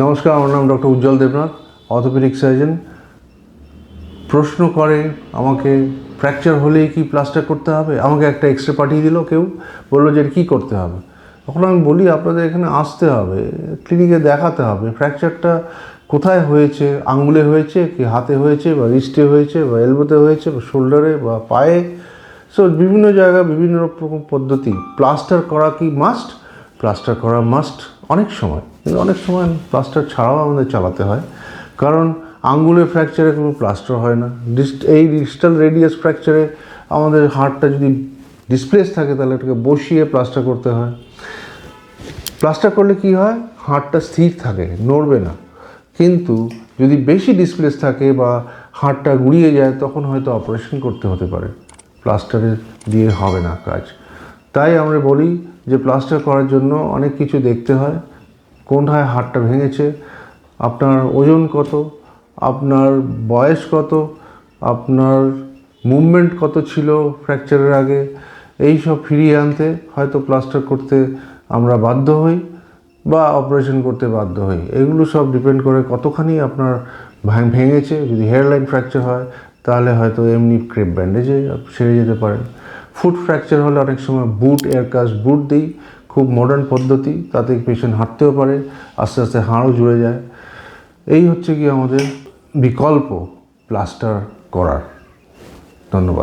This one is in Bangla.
নমস্কার, আমার নাম ডক্টর উজ্জ্বল দেবনাথ, অর্থোপেডিক সার্জন। প্রশ্ন করে আমাকে, ফ্র্যাকচার হলেই কি প্লাস্টার করতে হবে? আমাকে একটা এক্সরে পাঠিয়ে দিল, কেউ বললো যে কী করতে হবে। তখন আমি বলি, আপনাদের এখানে আসতে হবে, ক্লিনিকে দেখাতে হবে। ফ্র্যাকচারটা কোথায় হয়েছে? আঙুলে হয়েছে কি হাতে হয়েছে, বা রিস্টে হয়েছে, বা এলবোতে হয়েছে, বা শোল্ডারে, বা পায়ে? সো বিভিন্ন জায়গায় বিভিন্ন রকম পদ্ধতি। প্লাস্টার করা কি মাস্ট? প্লাস্টার করা মাস্ট অনেক সময়, কিন্তু অনেক সময় প্লাস্টার ছাড়াও আমাদের চালাতে হয়, কারণ আঙ্গুলের ফ্র্যাকচারে কোনো প্লাস্টার হয় না। এই ডিস্টাল রেডিয়াস ফ্র্যাকচারে আমাদের হাড়টা যদি ডিসপ্লেস থাকে তাহলে এটাকে বসিয়ে প্লাস্টার করতে হয়। প্লাস্টার করলে কি হয়? হাড়টা স্থির থাকে, নড়বে না। কিন্তু যদি বেশি ডিসপ্লেস থাকে বা হাড়টা গুড়িয়ে যায়, তখন হয়তো অপারেশন করতে হতে পারে। প্লাস্টারের দিয়ে হবে না কাজ। তাই আমরা বলি যে প্লাস্টার করার জন্য অনেক কিছু দেখতে হয়। কোনটায় হাড়টা ভেঙেছে, আপনার ওজন কত, আপনার বয়স কত, আপনার মুভমেন্ট কত ছিল ফ্র্যাকচারের আগে, এই সব ফিরিয়ে আনতে হয়তো প্লাস্টার করতে আমরা বাধ্য হই বা অপারেশন করতে বাধ্য হই। এগুলো সব ডিপেন্ড করে কতখানি আপনার ভেঙেছে। যদি হেয়ারলাইন ফ্র্যাকচার হয় তাহলে হয়তো এমনি ক্রেপ ব্যান্ডেজে সেরে যেতে পারেন। ফুট ফ্র্যাকচার হলে অনেক সময় বুট, এয়ারকাস্ট বুট দিই, খুব মডার্ন পদ্ধতি, তাতে পেশেন্ট হাঁটতেও পারে, আস্তে আস্তে হাড়ও জুড়ে যায়। এই হচ্ছে কি আমাদের বিকল্প প্লাস্টার করার। ধন্যবাদ।